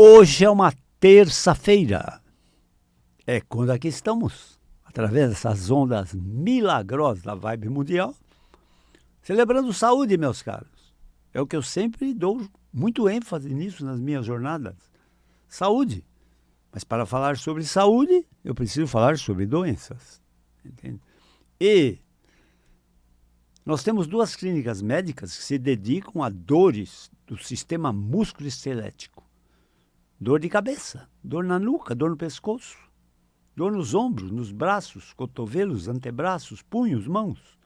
Hoje é uma terça-feira. É quando aqui estamos, através dessas ondas milagrosas da vibe mundial, celebrando saúde, meus caros. É o que eu sempre dou muito ênfase nisso nas minhas jornadas. Saúde. Mas para falar sobre saúde, eu preciso falar sobre doenças. Entende? E nós temos duas clínicas médicas que se dedicam a dores do sistema músculo-esquelético. Dor de cabeça, dor na nuca, dor no pescoço, dor nos ombros, nos braços, cotovelos, antebraços, punhos, mãos.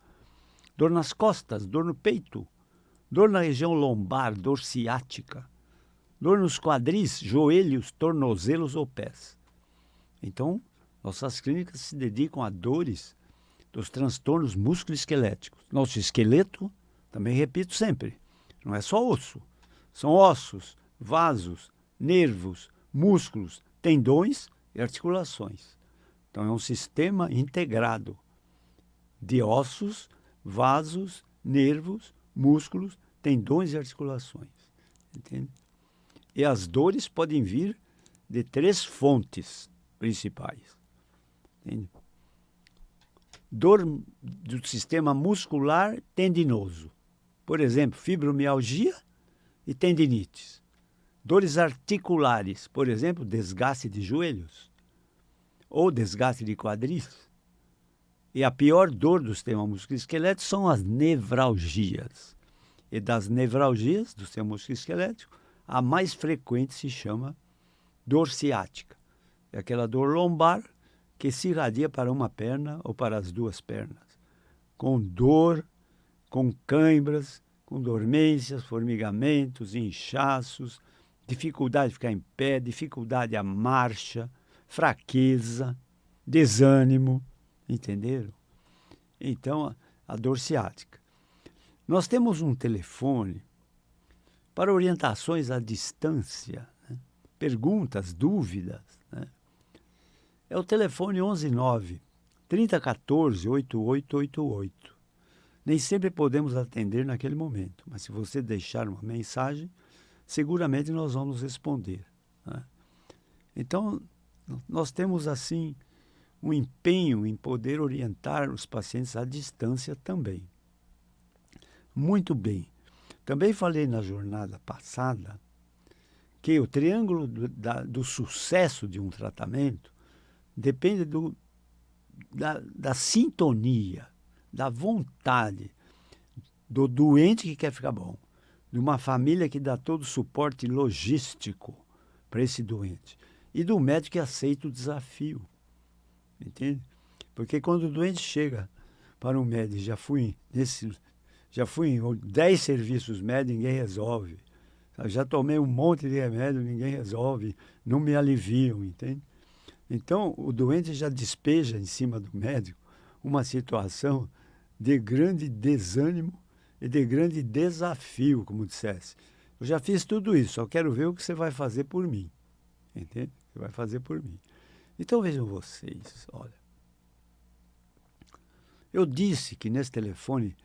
Dor nas costas, dor no peito, dor na região lombar, dor ciática. Dor nos quadris, joelhos, tornozelos ou pés. Então, nossas clínicas se dedicam a dores dos transtornos músculo-esqueléticos. Nosso esqueleto, também repito sempre, não é só osso. São ossos, vasos, nervos, músculos, tendões e articulações. Então, é um sistema integrado de ossos, vasos, nervos, músculos, tendões e articulações. Entende? E as dores podem vir de 3 fontes principais. Entende? Dor do sistema muscular tendinoso. Por exemplo, fibromialgia e tendinites. Dores articulares, por exemplo, desgaste de joelhos ou desgaste de quadris. E a pior dor do sistema musculoesquelético são as nevralgias. E das nevralgias do sistema musculoesquelético, a mais frequente se chama dor ciática. É aquela dor lombar que se irradia para uma perna ou para as 2 pernas. Com dor, com cãibras, com dormências, formigamentos, inchaços, dificuldade de ficar em pé, dificuldade à marcha, fraqueza, desânimo, entenderam? Então, a dor ciática. Nós temos um telefone para orientações à distância, né? Perguntas, dúvidas. Né? É o telefone 119 3014 8888. Nem sempre podemos atender naquele momento, mas se você deixar uma mensagem, seguramente nós vamos responder. Né? Então, nós temos assim um empenho em poder orientar os pacientes à distância também. Muito bem. Também falei na jornada passada que o triângulo do sucesso de um tratamento depende da sintonia, da vontade do doente que quer ficar bom, de uma família que dá todo o suporte logístico para esse doente e do médico que aceita o desafio. Entende? Porque quando o doente chega para um médico, já fui em 10 serviços médicos, ninguém resolve. Já tomei um monte de remédio, ninguém resolve, não me aliviam, entende? Então, o doente já despeja em cima do médico uma situação de grande desânimo e de grande desafio, como dissesse. Eu já fiz tudo isso, só quero ver o que você vai fazer por mim. Entende? Você vai fazer por mim. Então, vejam vocês, olha. Eu disse que nesse telefone,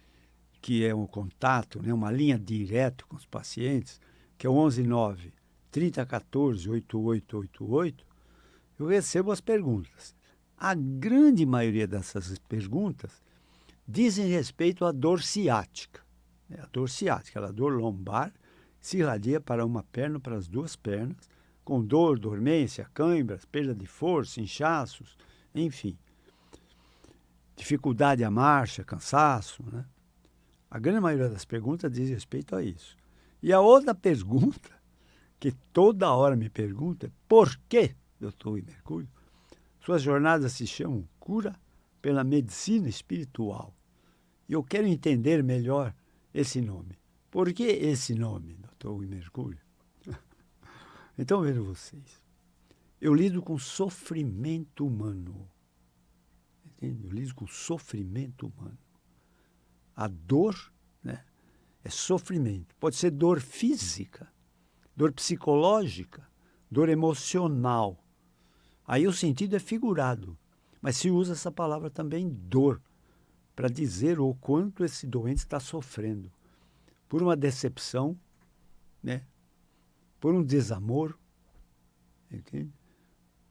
que é um contato, né, uma linha direta com os pacientes, que é o 119 3014 8888, eu recebo as perguntas. A grande maioria dessas perguntas dizem respeito à dor ciática. A dor ciática, a dor lombar, se irradia para uma perna, para as 2 pernas, com dor, dormência, cãibras, perda de força, inchaços, enfim. Dificuldade à marcha, cansaço, né? A grande maioria das perguntas diz respeito a isso. E a outra pergunta, que toda hora me pergunta, é por que, doutor Mercúrio, suas jornadas se chamam Cura pela Medicina Espiritual. E eu quero entender melhor esse nome. Por que esse nome, doutor Mercúrio? Então, vejam vocês. Eu lido com sofrimento humano. Entende? Eu lido com sofrimento humano. A dor, né, é sofrimento. Pode ser dor física, dor psicológica, dor emocional. Aí o sentido é figurado. Mas se usa essa palavra também, dor, para dizer o quanto esse doente está sofrendo. Por uma decepção, né, por um desamor, entende?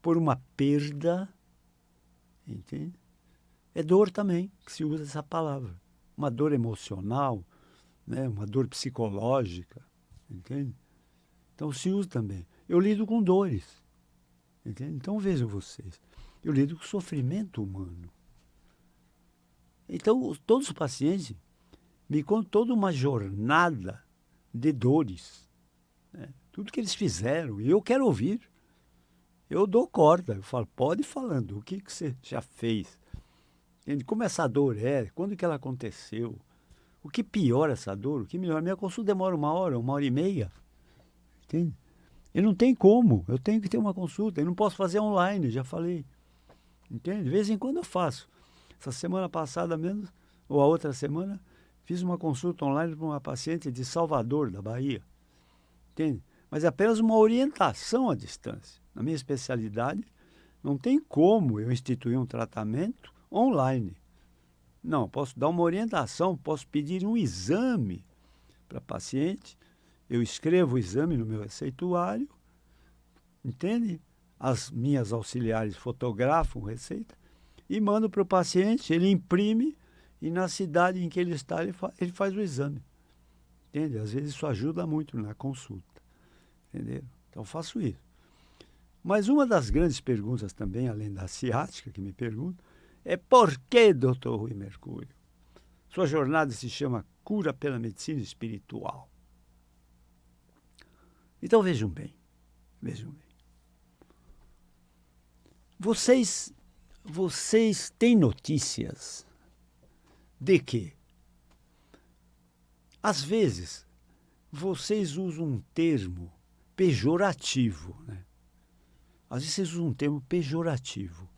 Por uma perda, entende? É dor também, que se usa essa palavra. Uma dor emocional, né? Uma dor psicológica, entende? Então se usa também. Eu lido com dores, entende? Então vejam vocês, eu lido com sofrimento humano. Então todos os pacientes me contam toda uma jornada de dores, né? Tudo que eles fizeram, e eu quero ouvir. Eu dou corda, eu falo, pode ir falando, o que você já fez? Entende? Como essa dor é, quando que ela aconteceu? O que piora essa dor? O que melhora? Minha consulta demora 1 hora, 1 hora e meia. Entende? E não tem como, eu tenho que ter uma consulta, eu não posso fazer online, já falei. Entende? De vez em quando eu faço. Essa semana passada mesmo, ou a outra semana, fiz uma consulta online para uma paciente de Salvador, da Bahia. Entende? Mas é apenas uma orientação à distância. Na minha especialidade, não tem como eu instituir um tratamento online. Não, posso dar uma orientação, posso pedir um exame para a paciente. Eu escrevo o exame no meu receituário, entende? As minhas auxiliares fotografam a receita e mando para o paciente, ele imprime e na cidade em que ele está, ele faz o exame. Entende? Às vezes isso ajuda muito na consulta. Entendeu? Então eu faço isso. Mas uma das grandes perguntas também, além da ciática que me perguntam, é por que, doutor Rui Mercúrio? Sua jornada se chama Cura pela Medicina Espiritual. Então vejam bem, vejam bem. Vocês têm notícias de que, às vezes, vocês usam um termo pejorativo, né? Às vezes vocês usam um termo pejorativo.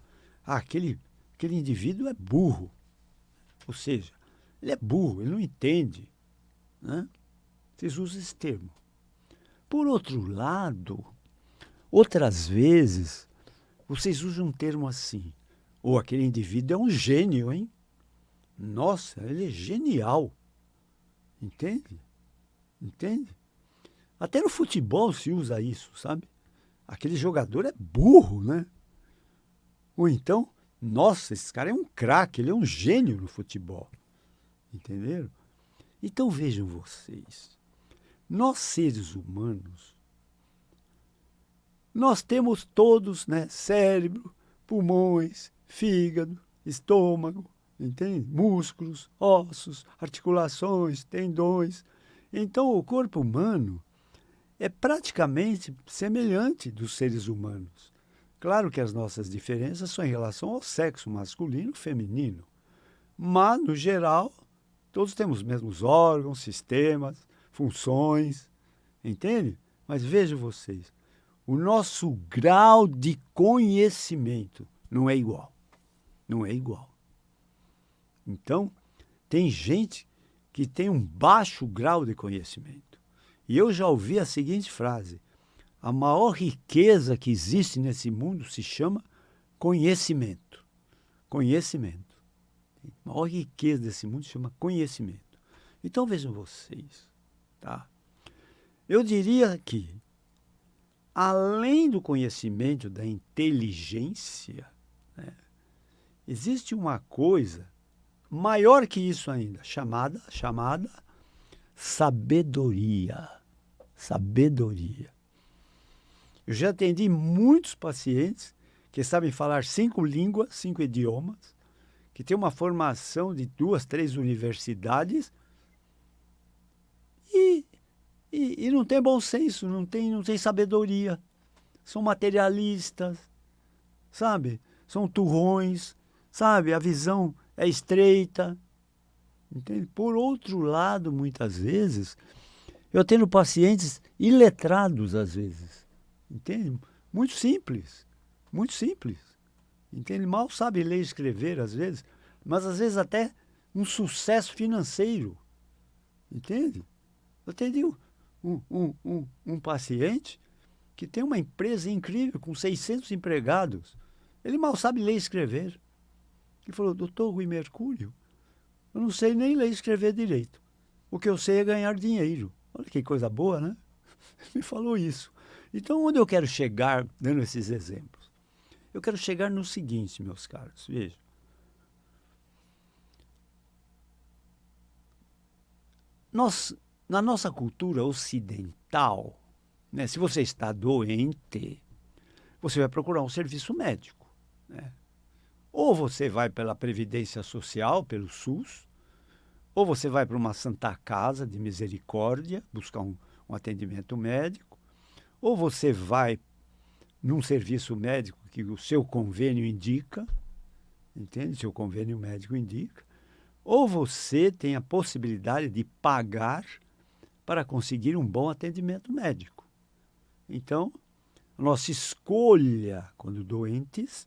Ah, aquele indivíduo é burro. Ou seja, ele é burro, ele não entende, né? Vocês usam esse termo. Por outro lado, outras vezes, vocês usam um termo assim. Ou aquele indivíduo é um gênio, hein? Nossa, ele é genial. Entende? Entende? Até no futebol se usa isso, sabe? Aquele jogador é burro, né? Ou então, nossa, esse cara é um craque, ele é um gênio no futebol. Entenderam? Então vejam vocês, nós seres humanos, nós temos todos, né, cérebro, pulmões, fígado, estômago, entende? Músculos, ossos, articulações, tendões. Então o corpo humano é praticamente semelhante dos seres humanos. Claro que as nossas diferenças são em relação ao sexo masculino e feminino, mas, no geral, todos temos os mesmos órgãos, sistemas, funções, entende? Mas vejam vocês, o nosso grau de conhecimento não é igual. Não é igual. Então, tem gente que tem um baixo grau de conhecimento. E eu já ouvi a seguinte frase: a maior riqueza que existe nesse mundo se chama conhecimento. Conhecimento. A maior riqueza desse mundo se chama conhecimento. Então vejam vocês, tá? Eu diria que, além do conhecimento da inteligência, né, existe uma coisa maior que isso ainda, chamada sabedoria. Sabedoria. Eu já atendi muitos pacientes que sabem falar 5 línguas, 5 idiomas, que têm uma formação de 2, 3 universidades e não tem bom senso, não tem sabedoria. São materialistas, sabe? São turrões, sabe? A visão é estreita. Entende? Por outro lado, muitas vezes, eu tenho pacientes iletrados, às vezes. Entende? Muito simples. Muito simples. Entende? Mal sabe ler e escrever, às vezes, mas às vezes até um sucesso financeiro. Entende? Eu atendi um paciente que tem uma empresa incrível, com 600 empregados. Ele mal sabe ler e escrever. Ele falou: doutor Rui Mercúrio, eu não sei nem ler e escrever direito. O que eu sei é ganhar dinheiro. Olha que coisa boa, né? Ele me falou isso. Então, onde eu quero chegar dando esses exemplos? Eu quero chegar no seguinte, meus caros, vejam. Nós, na nossa cultura ocidental, né, se você está doente, você vai procurar um serviço médico, né? Ou você vai pela Previdência Social, pelo SUS, ou você vai para uma Santa Casa de Misericórdia, buscar um atendimento médico, ou você vai num serviço médico que o seu convênio indica, entende? Seu convênio médico indica, ou você tem a possibilidade de pagar para conseguir um bom atendimento médico. Então, nossa escolha, quando doentes,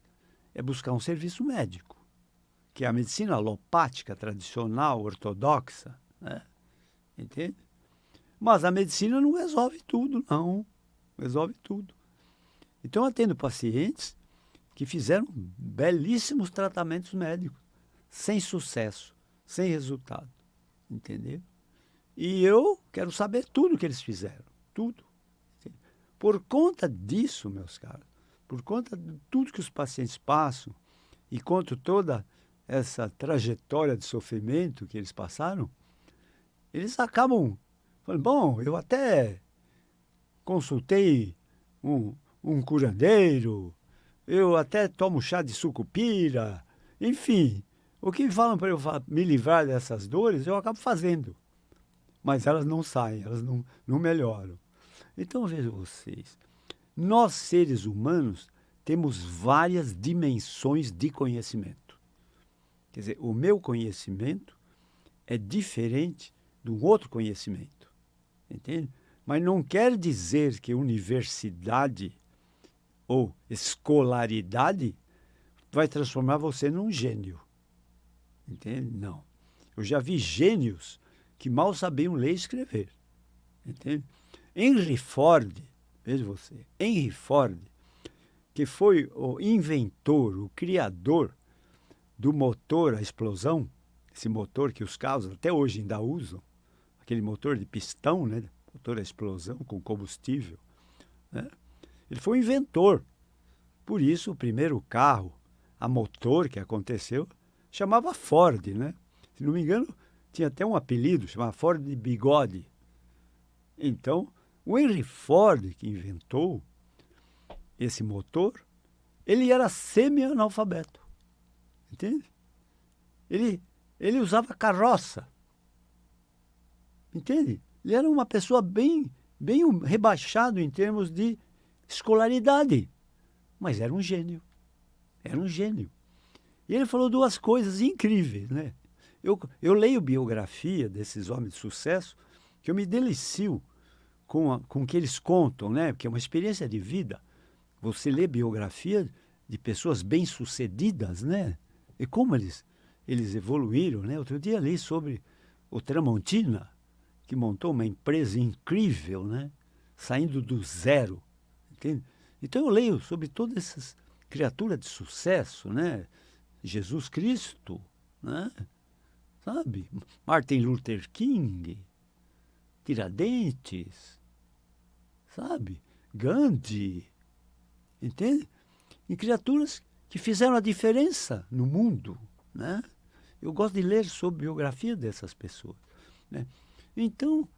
é buscar um serviço médico, que é a medicina alopática tradicional, ortodoxa, né? Entende? Mas a medicina não resolve tudo, não. Resolve tudo. Então, eu atendo pacientes que fizeram belíssimos tratamentos médicos, sem sucesso, sem resultado, entendeu? E eu quero saber tudo que eles fizeram, tudo. Por conta disso, meus caros, por conta de tudo que os pacientes passam e conto toda essa trajetória de sofrimento que eles passaram, eles acabam falando, bom, eu até consultei um curandeiro, eu até tomo chá de sucupira, enfim, o que falam para eu me livrar dessas dores, eu acabo fazendo. Mas elas não saem, elas não melhoram. Então, vejam vocês, nós seres humanos temos várias dimensões de conhecimento. Quer dizer, o meu conhecimento é diferente do outro conhecimento, entende? Mas não quer dizer que universidade ou escolaridade vai transformar você num gênio, entende? Não. Eu já vi gênios que mal sabiam ler e escrever, entende? Henry Ford, veja você, Henry Ford, que foi o inventor, o criador do motor a explosão, esse motor que os carros até hoje ainda usam, aquele motor de pistão, né? Motor a explosão com combustível, né? Ele foi o inventor. Por isso, o primeiro carro a motor que aconteceu chamava Ford, né? Se não me engano, tinha até um apelido, chamava Ford de Bigode. Então, o Henry Ford, que inventou esse motor, ele era semi-analfabeto, entende? Ele usava carroça, entende? Ele era uma pessoa bem rebaixado em termos de escolaridade, mas era um gênio, era um gênio. E ele falou duas coisas incríveis, né? Eu leio biografia desses homens de sucesso, que eu me delicio com o que eles contam, né? Porque é uma experiência de vida. Você lê biografia de pessoas bem-sucedidas, né? E como eles evoluíram, né? Outro dia li sobre o Tramontina, que montou uma empresa incrível, né? Saindo do zero, entende? Então eu leio sobre todas essas criaturas de sucesso, né? Jesus Cristo, né? Sabe? Martin Luther King, Tiradentes, sabe? Gandhi, entende? E criaturas que fizeram a diferença no mundo, né? Eu gosto de ler sobre a biografia dessas pessoas, né? Então,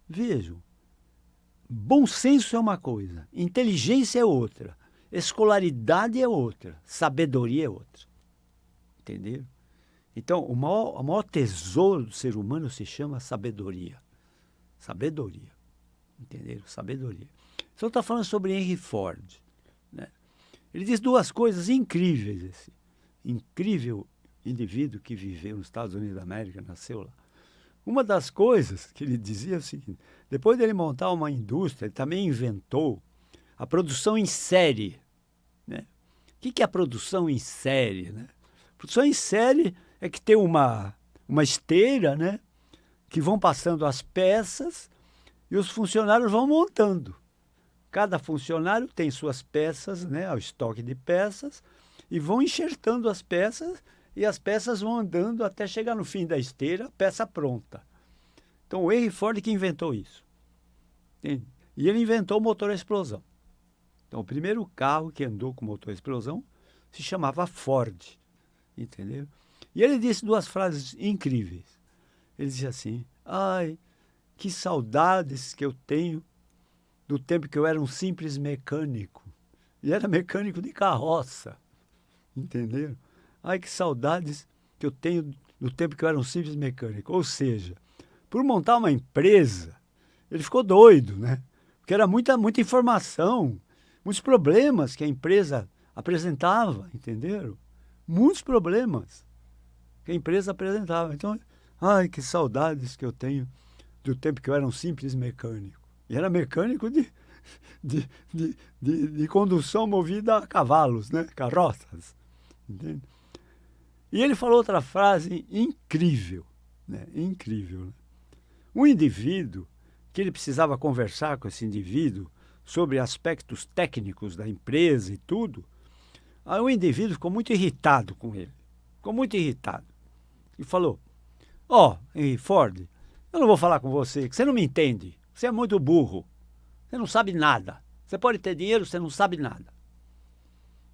vejam, bom senso é uma coisa, inteligência é outra, escolaridade é outra, sabedoria é outra, entendeu? Então, o maior tesouro do ser humano se chama sabedoria. Sabedoria. Entenderam? Sabedoria. Então, está falando sobre Henry Ford, né? Ele diz duas coisas incríveis, esse incrível indivíduo que viveu nos Estados Unidos da América, nasceu lá. Uma das coisas que ele dizia é o seguinte: depois dele montar uma indústria, ele também inventou a produção em série, né? O que é a produção em série, né? Produção em série é que tem uma esteira, né? Que vão passando as peças e os funcionários vão montando. Cada funcionário tem suas peças, né? O estoque de peças, e vão enxertando as peças, e as peças vão andando até chegar no fim da esteira, peça pronta. Então, o Henry Ford que inventou isso. Entende? E ele inventou o motor à explosão. Então, o primeiro carro que andou com motor à explosão se chamava Ford, entendeu? E ele disse duas frases incríveis. Ele disse assim: ai, que saudades que eu tenho do tempo que eu era um simples mecânico. E era mecânico de carroça, entendeu? Ai, que saudades que eu tenho do tempo que eu era um simples mecânico. Ou seja, por montar uma empresa, ele ficou doido, né? Porque era muita informação, muitos problemas que a empresa apresentava, entenderam? Muitos problemas que a empresa apresentava. Então, ai, que saudades que eu tenho do tempo que eu era um simples mecânico. E era mecânico de condução movida a cavalos, né? Carroças. Entende? E ele falou outra frase incrível, né? Incrível. Né? Um indivíduo, que ele precisava conversar com esse indivíduo sobre aspectos técnicos da empresa e tudo, aí o indivíduo ficou muito irritado com ele. Ficou muito irritado. E falou: ó, Ford, eu não vou falar com você, que você não me entende. Você é muito burro. Você não sabe nada. Você pode ter dinheiro, você não sabe nada.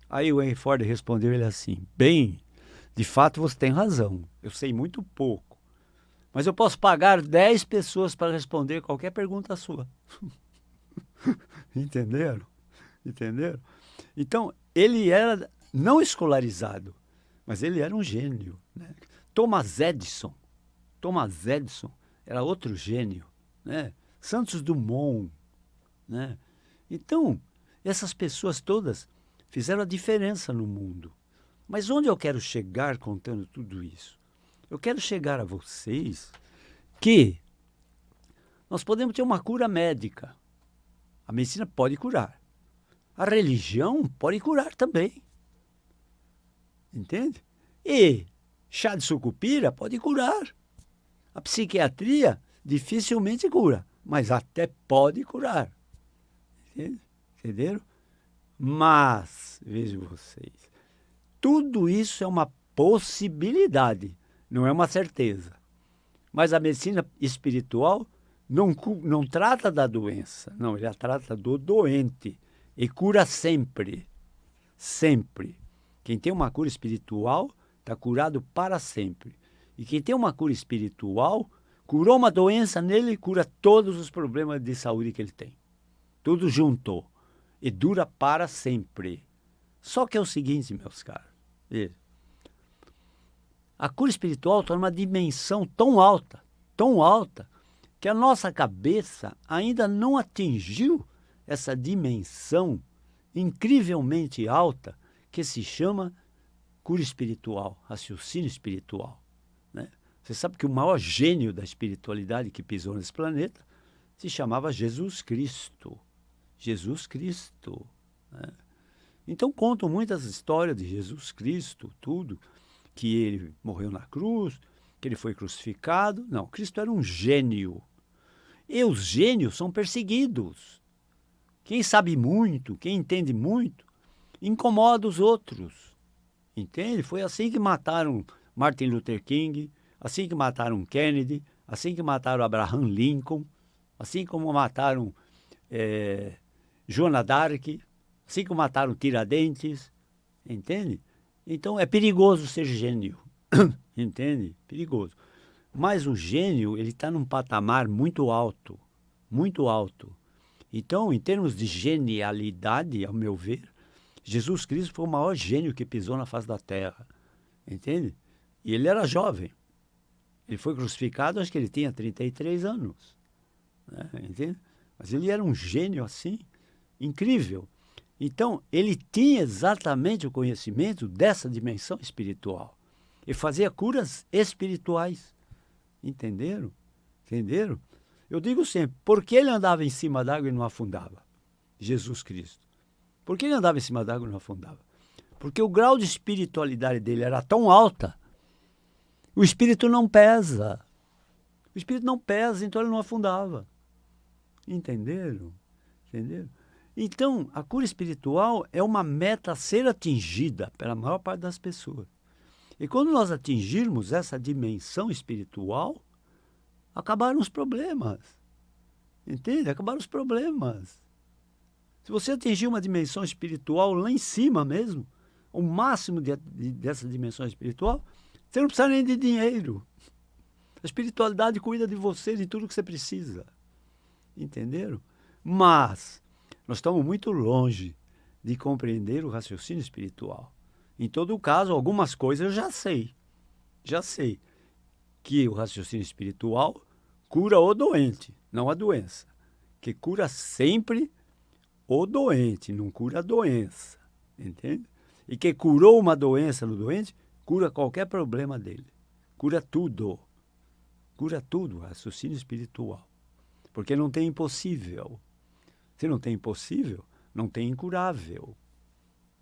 Aí o Henry Ford respondeu ele assim: bem, de fato você tem razão. Eu sei muito pouco. Mas eu posso pagar 10 pessoas para responder qualquer pergunta sua. Entenderam? Entenderam? Então, ele era não escolarizado, mas ele era um gênio. Né? Thomas Edison era outro gênio. Né? Santos Dumont. Né? Então, essas pessoas todas fizeram a diferença no mundo. Mas onde eu quero chegar contando tudo isso? Eu quero chegar a vocês que nós podemos ter uma cura médica. A medicina pode curar. A religião pode curar também. Entende? E chá de sucupira pode curar. A psiquiatria dificilmente cura, mas até pode curar. Entenderam? Mas, vejam vocês, tudo isso é uma possibilidade, não é uma certeza. Mas a medicina espiritual não trata da doença, não, ela trata do doente e cura sempre, sempre. Quem tem uma cura espiritual está curado para sempre. E quem tem uma cura espiritual, curou uma doença nele e cura todos os problemas de saúde que ele tem. Tudo juntou. E dura para sempre. Só que é o seguinte, meus caros. A cura espiritual está numa dimensão tão alta, que a nossa cabeça ainda não atingiu essa dimensão incrivelmente alta que se chama cura espiritual, raciocínio espiritual. Né? Você sabe que o maior gênio da espiritualidade que pisou nesse planeta se chamava Jesus Cristo. Jesus Cristo. Né? Então contam muitas histórias de Jesus Cristo, tudo, que ele morreu na cruz, que ele foi crucificado. Não, Cristo era um gênio. E os gênios são perseguidos. Quem sabe muito, quem entende muito, incomoda os outros. Entende? Foi assim que mataram Martin Luther King, assim que mataram Kennedy, assim que mataram Abraham Lincoln, assim como mataram Joana d'Arc, assim como mataram Tiradentes, entende? Então é perigoso ser gênio, entende? Perigoso. Mas o gênio, ele está num patamar muito alto, muito alto. Então, em termos de genialidade, ao meu ver, Jesus Cristo foi o maior gênio que pisou na face da terra, entende? E ele era jovem. Ele foi crucificado, acho que ele tinha 33 anos, né? Entende? Mas ele era um gênio assim, incrível. Então, ele tinha exatamente o conhecimento dessa dimensão espiritual. E fazia curas espirituais. Entenderam? Entenderam? Eu digo sempre, por que ele andava em cima d'água e não afundava? Jesus Cristo. Por que ele andava em cima d'água e não afundava? Porque o grau de espiritualidade dele era tão alta, o espírito não pesa. O espírito não pesa, então ele não afundava. Entenderam? Entenderam? Então, a cura espiritual é uma meta a ser atingida pela maior parte das pessoas. E quando nós atingirmos essa dimensão espiritual, acabaram os problemas. Entende? Acabaram os problemas. Se você atingir uma dimensão espiritual lá em cima mesmo, o máximo dessa dimensão espiritual, você não precisa nem de dinheiro. A espiritualidade cuida de você, de tudo que você precisa. Entenderam? Mas nós estamos muito longe de compreender o raciocínio espiritual. Em todo caso, algumas coisas eu já sei. Já sei que o raciocínio espiritual cura o doente, não a doença. Que cura sempre o doente, não cura a doença. Entende? E que curou uma doença no doente, cura qualquer problema dele. Cura tudo. Cura tudo, raciocínio espiritual. Porque não tem impossível. Se não tem impossível, não tem incurável.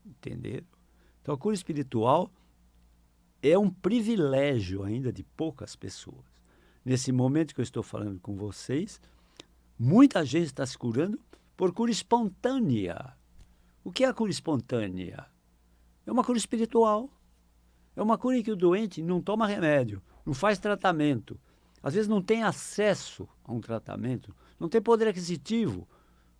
Entenderam? Então a cura espiritual é um privilégio ainda de poucas pessoas. Nesse momento que eu estou falando com vocês, muita gente está se curando por cura espontânea. O que é a cura espontânea? É uma cura espiritual. É uma cura em que o doente não toma remédio, não faz tratamento. Às vezes não tem acesso a um tratamento, não tem poder aquisitivo.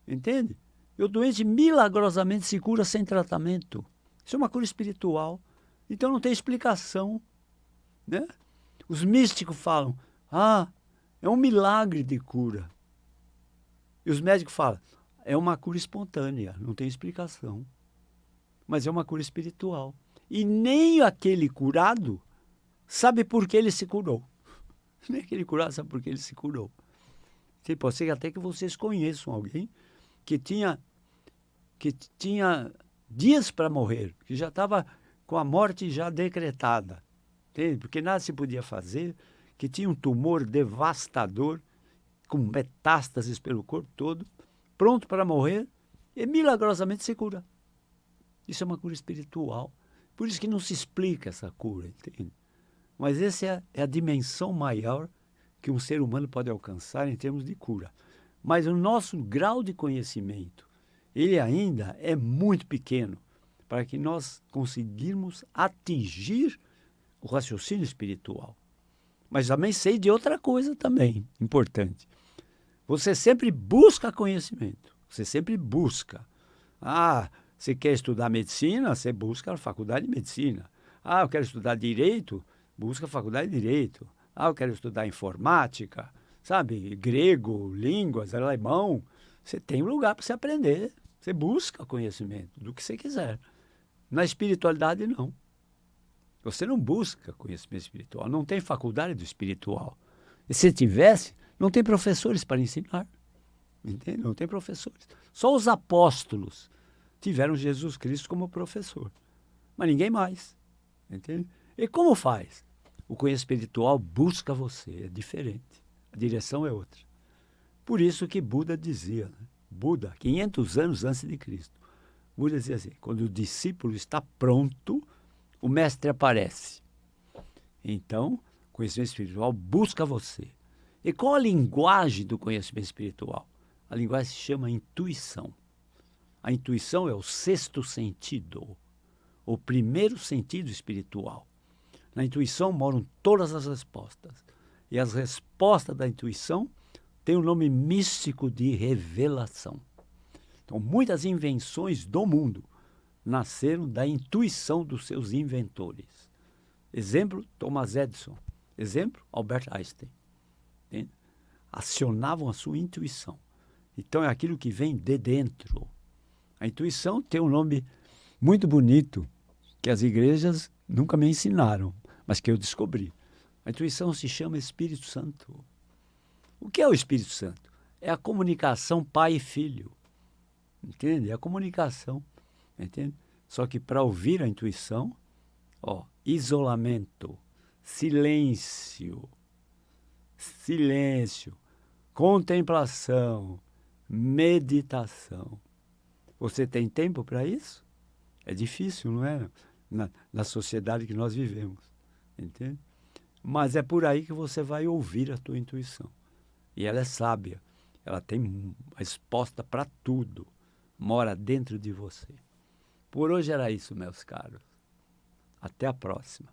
Entende? E o doente milagrosamente se cura sem tratamento. Isso é uma cura espiritual. Então não tem explicação. Né? Os místicos falam, é um milagre de cura. E os médicos falam, é uma cura espontânea, não tem explicação. Mas é uma cura espiritual. E nem aquele curado sabe por que ele se curou. Nem aquele curado sabe por que ele se curou. Pode ser até que vocês conheçam alguém que tinha dias para morrer, que já estava com a morte já decretada, entende? Porque nada se podia fazer, que tinha um tumor devastador, com metástases pelo corpo todo, pronto para morrer, e milagrosamente se cura. Isso é uma cura espiritual. Por isso que não se explica essa cura, entende? Mas essa é a dimensão maior que um ser humano pode alcançar em termos de cura. Mas o nosso grau de conhecimento, ele ainda é muito pequeno para que nós conseguirmos atingir o raciocínio espiritual. Mas também sei de outra coisa também, importante. Você sempre busca conhecimento. Você sempre busca. Você quer estudar medicina? Você busca a faculdade de medicina. Eu quero estudar direito? Busca a faculdade de direito. Eu quero estudar informática, sabe? Grego, línguas, alemão. Você tem um lugar para você aprender. Você busca conhecimento do que você quiser. Na espiritualidade, não. Você não busca conhecimento espiritual. Não tem faculdade do espiritual. E se tivesse, não tem professores para ensinar. Entende? Não tem professores. Só os apóstolos tiveram Jesus Cristo como professor. Mas ninguém mais. Entende? E como faz? O conhecimento espiritual busca você. É diferente. A direção é outra. Por isso que Buda dizia, né? Buda, 500 anos antes de Cristo. Buda dizia assim, quando o discípulo está pronto, o mestre aparece. Então, o conhecimento espiritual busca você. E qual a linguagem do conhecimento espiritual? A linguagem se chama intuição. A intuição é o sexto sentido, o primeiro sentido espiritual. Na intuição moram todas as respostas. E as respostas da intuição têm o nome místico de revelação. Então, muitas invenções do mundo nasceram da intuição dos seus inventores. Exemplo, Thomas Edison. Exemplo, Albert Einstein. Entende? Acionavam a sua intuição. Então, é aquilo que vem de dentro. A intuição tem um nome muito bonito, que as igrejas nunca me ensinaram, mas que eu descobri. A intuição se chama Espírito Santo. O que é o Espírito Santo? É a comunicação pai e filho. Entende? É a comunicação. Entende? Só que para ouvir a intuição, isolamento, silêncio, contemplação, meditação. Você tem tempo para isso? É difícil, não é? Na sociedade que nós vivemos. Entende? Mas é por aí que você vai ouvir a tua intuição. E ela é sábia. Ela tem resposta para tudo. Mora dentro de você. Por hoje era isso, meus caros. Até a próxima.